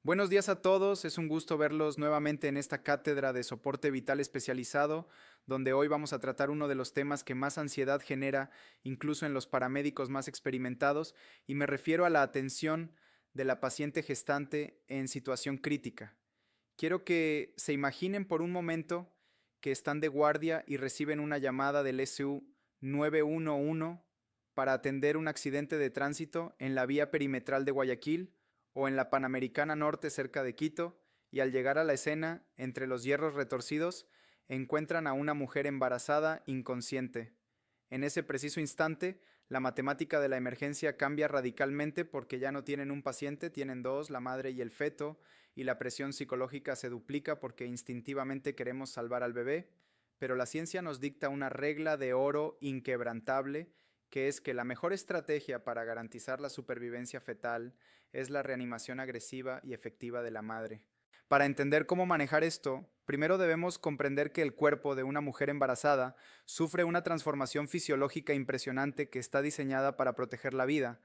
Buenos días a todos, es un gusto verlos nuevamente en esta cátedra de soporte vital especializado, donde hoy vamos a tratar uno de los temas que más ansiedad genera incluso en los paramédicos más experimentados, y me refiero a la atención de la paciente gestante en situación crítica. Quiero que se imaginen por un momento que están de guardia y reciben una llamada del SU 911 para atender un accidente de tránsito en la vía perimetral de Guayaquil o en la Panamericana Norte cerca de Quito, y al llegar a la escena, entre los hierros retorcidos, encuentran a una mujer embarazada inconsciente. En ese preciso instante, la matemática de la emergencia cambia radicalmente porque ya no tienen un paciente, tienen dos, la madre y el feto, y la presión psicológica se duplica porque instintivamente queremos salvar al bebé, pero la ciencia nos dicta una regla de oro inquebrantable, que es que la mejor estrategia para garantizar la supervivencia fetal es la reanimación agresiva y efectiva de la madre. Para entender cómo manejar esto, primero debemos comprender que el cuerpo de una mujer embarazada sufre una transformación fisiológica impresionante que está diseñada para proteger la vida,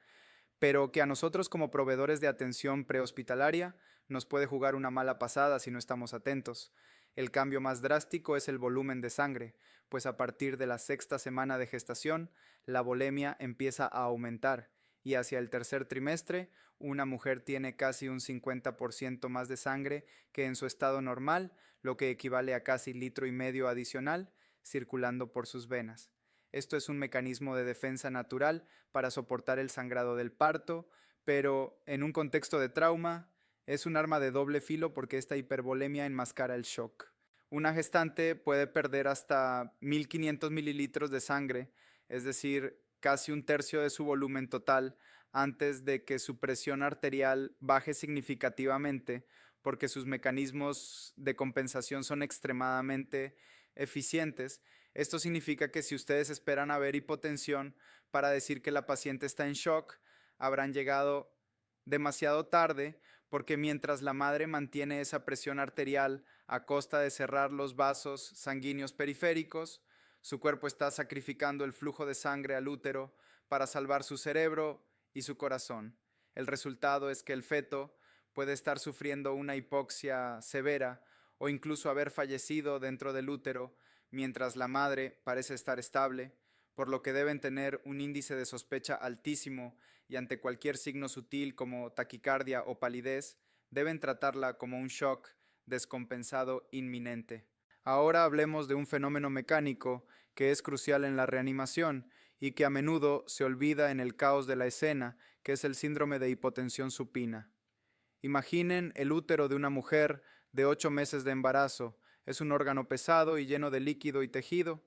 pero que a nosotros como proveedores de atención prehospitalaria nos puede jugar una mala pasada si no estamos atentos. El cambio más drástico es el volumen de sangre, pues a partir de la sexta semana de gestación, la volemia empieza a aumentar, y hacia el tercer trimestre, una mujer tiene casi un 50% más de sangre que en su estado normal, lo que equivale a casi litro y medio adicional circulando por sus venas. Esto es un mecanismo de defensa natural para soportar el sangrado del parto, pero en un contexto de trauma es un arma de doble filo porque esta hipervolemia enmascara el shock. Una gestante puede perder hasta 1500 mililitros de sangre, es decir, casi un tercio de su volumen total, antes de que su presión arterial baje significativamente, porque sus mecanismos de compensación son extremadamente eficientes. Esto significa que si ustedes esperan a ver hipotensión para decir que la paciente está en shock, habrán llegado demasiado tarde, porque mientras la madre mantiene esa presión arterial a costa de cerrar los vasos sanguíneos periféricos, su cuerpo está sacrificando el flujo de sangre al útero para salvar su cerebro y su corazón. El resultado es que el feto puede estar sufriendo una hipoxia severa o incluso haber fallecido dentro del útero, mientras la madre parece estar estable, por lo que deben tener un índice de sospecha altísimo, y ante cualquier signo sutil como taquicardia o palidez, deben tratarla como un shock descompensado inminente. Ahora hablemos de un fenómeno mecánico que es crucial en la reanimación y que a menudo se olvida en el caos de la escena, que es el síndrome de hipotensión supina. Imaginen el útero de una mujer de 8 meses de embarazo. Es un órgano pesado y lleno de líquido y tejido.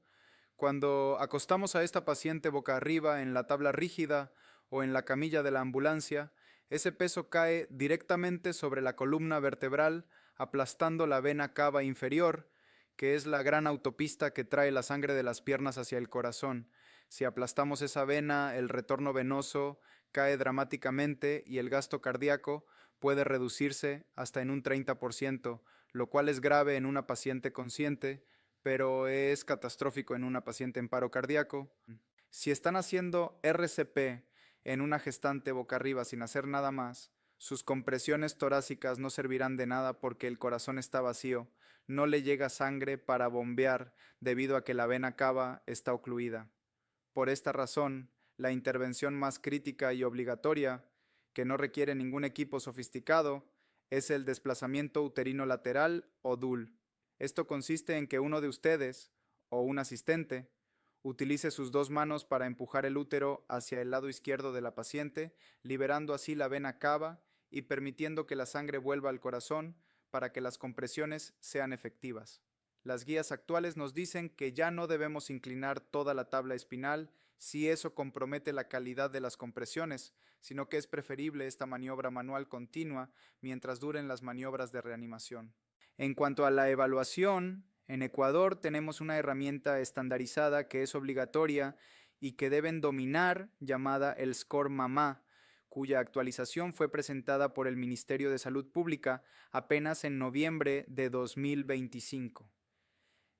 Cuando acostamos a esta paciente boca arriba en la tabla rígida o en la camilla de la ambulancia, ese peso cae directamente sobre la columna vertebral, aplastando la vena cava inferior, que es la gran autopista que trae la sangre de las piernas hacia el corazón. Si aplastamos esa vena, el retorno venoso cae dramáticamente y el gasto cardíaco puede reducirse hasta en un 30%, lo cual es grave en una paciente consciente, pero es catastrófico en una paciente en paro cardíaco. Si están haciendo RCP en una gestante boca arriba sin hacer nada más, sus compresiones torácicas no servirán de nada porque el corazón está vacío, no le llega sangre para bombear debido a que la vena cava está ocluida. Por esta razón, la intervención más crítica y obligatoria, que no requiere ningún equipo sofisticado, es el desplazamiento uterino lateral o DUL. Esto consiste en que uno de ustedes, o un asistente, utilice sus dos manos para empujar el útero hacia el lado izquierdo de la paciente, liberando así la vena cava y permitiendo que la sangre vuelva al corazón para que las compresiones sean efectivas. Las guías actuales nos dicen que ya no debemos inclinar toda la tabla espinal si eso compromete la calidad de las compresiones, sino que es preferible esta maniobra manual continua mientras duren las maniobras de reanimación. En cuanto a la evaluación, en Ecuador tenemos una herramienta estandarizada que es obligatoria y que deben dominar, llamada el Score Mamá, cuya actualización fue presentada por el Ministerio de Salud Pública apenas en noviembre de 2025.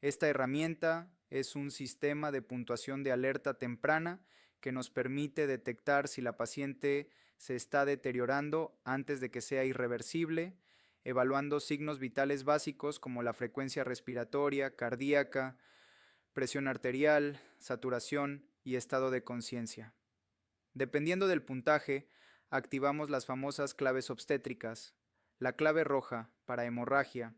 Esta herramienta es un sistema de puntuación de alerta temprana que nos permite detectar si la paciente se está deteriorando antes de que sea irreversible, evaluando signos vitales básicos como la frecuencia respiratoria, cardíaca, presión arterial, saturación y estado de conciencia. Dependiendo del puntaje, activamos las famosas claves obstétricas, la clave roja para hemorragia,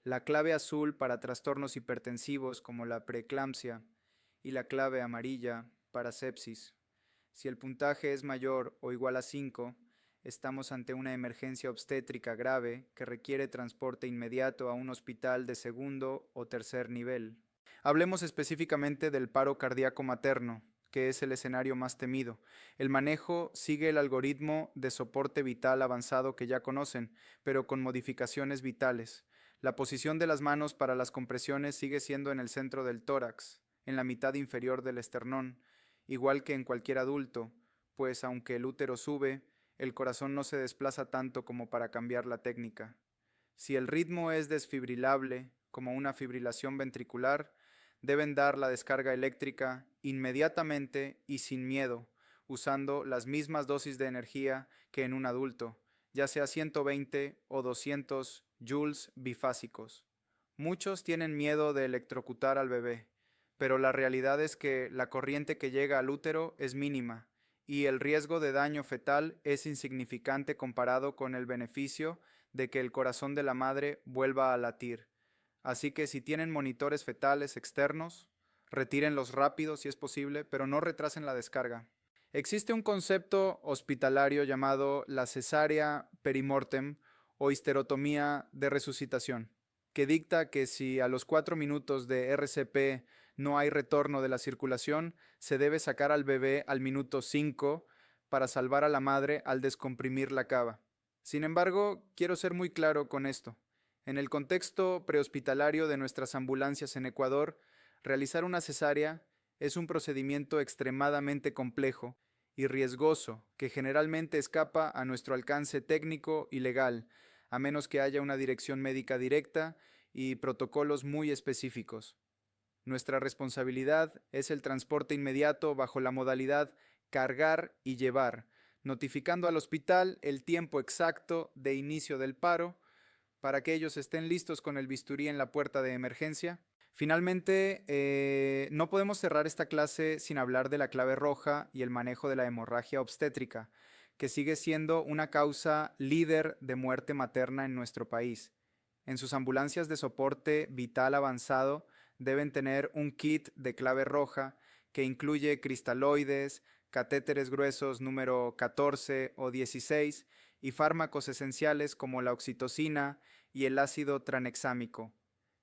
la clave azul para trastornos hipertensivos como la preeclampsia y la clave amarilla para sepsis. Si el puntaje es mayor o igual a 5, estamos ante una emergencia obstétrica grave que requiere transporte inmediato a un hospital de segundo o tercer nivel. Hablemos específicamente del paro cardíaco materno, que es el escenario más temido. El manejo sigue el algoritmo de soporte vital avanzado que ya conocen, pero con modificaciones vitales. La posición de las manos para las compresiones sigue siendo en el centro del tórax, en la mitad inferior del esternón, igual que en cualquier adulto, pues aunque el útero sube, el corazón no se desplaza tanto como para cambiar la técnica. Si el ritmo es desfibrilable, como una fibrilación ventricular, deben dar la descarga eléctrica inmediatamente y sin miedo, usando las mismas dosis de energía que en un adulto, ya sea 120 o 200 joules bifásicos. Muchos tienen miedo de electrocutar al bebé, pero la realidad es que la corriente que llega al útero es mínima y el riesgo de daño fetal es insignificante comparado con el beneficio de que el corazón de la madre vuelva a latir. Así que si tienen monitores fetales externos, retírenlos rápido si es posible, pero no retrasen la descarga. Existe un concepto hospitalario llamado la cesárea perimortem o histerotomía de resucitación, que dicta que si a los 4 minutos de RCP no hay retorno de la circulación, se debe sacar al bebé al minuto 5 para salvar a la madre al descomprimir la cava. Sin embargo, quiero ser muy claro con esto. En el contexto prehospitalario de nuestras ambulancias en Ecuador, realizar una cesárea es un procedimiento extremadamente complejo y riesgoso que generalmente escapa a nuestro alcance técnico y legal, a menos que haya una dirección médica directa y protocolos muy específicos. Nuestra responsabilidad es el transporte inmediato bajo la modalidad cargar y llevar, notificando al hospital el tiempo exacto de inicio del paro para que ellos estén listos con el bisturí en la puerta de emergencia. Finalmente, no podemos cerrar esta clase sin hablar de la clave roja y el manejo de la hemorragia obstétrica, que sigue siendo una causa líder de muerte materna en nuestro país. En sus ambulancias de soporte vital avanzado deben tener un kit de clave roja que incluye cristaloides, catéteres gruesos número 14 o 16 y fármacos esenciales como la oxitocina y el ácido tranexámico.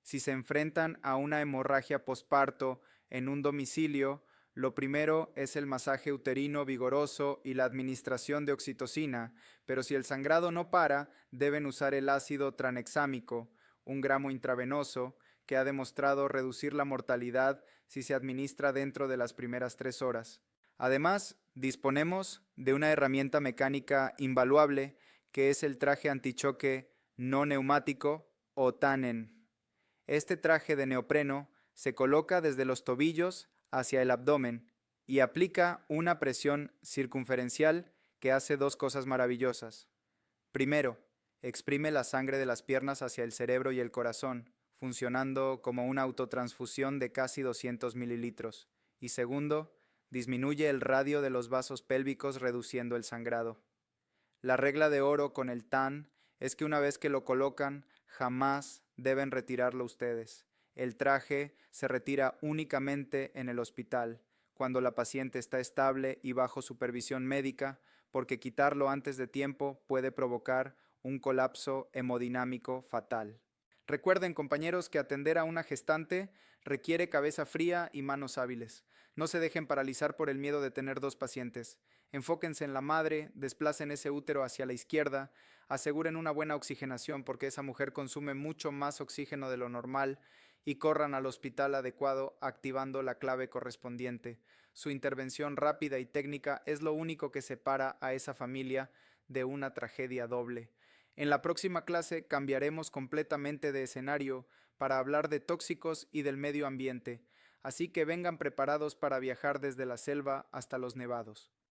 Si se enfrentan a una hemorragia posparto en un domicilio, lo primero es el masaje uterino vigoroso y la administración de oxitocina, pero si el sangrado no para, deben usar el ácido tranexámico, 1 gramo intravenoso, que ha demostrado reducir la mortalidad si se administra dentro de las primeras 3 horas. Además, disponemos de una herramienta mecánica invaluable que es el traje antichoque no neumático o TANEN. Este traje de neopreno se coloca desde los tobillos hacia el abdomen y aplica una presión circunferencial que hace 2 cosas maravillosas. Primero, exprime la sangre de las piernas hacia el cerebro y el corazón, funcionando como una autotransfusión de casi 200 mililitros. Y segundo, disminuye el radio de los vasos pélvicos reduciendo el sangrado. La regla de oro con el TAN es que una vez que lo colocan, jamás deben retirarlo ustedes. El traje se retira únicamente en el hospital, cuando la paciente está estable y bajo supervisión médica, porque quitarlo antes de tiempo puede provocar un colapso hemodinámico fatal. Recuerden, compañeros, que atender a una gestante requiere cabeza fría y manos hábiles. No se dejen paralizar por el miedo de tener 2 pacientes. Enfóquense en la madre, desplacen ese útero hacia la izquierda, aseguren una buena oxigenación porque esa mujer consume mucho más oxígeno de lo normal y corran al hospital adecuado activando la clave correspondiente. Su intervención rápida y técnica es lo único que separa a esa familia de una tragedia doble. En la próxima clase cambiaremos completamente de escenario para hablar de tóxicos y del medio ambiente, así que vengan preparados para viajar desde la selva hasta los nevados.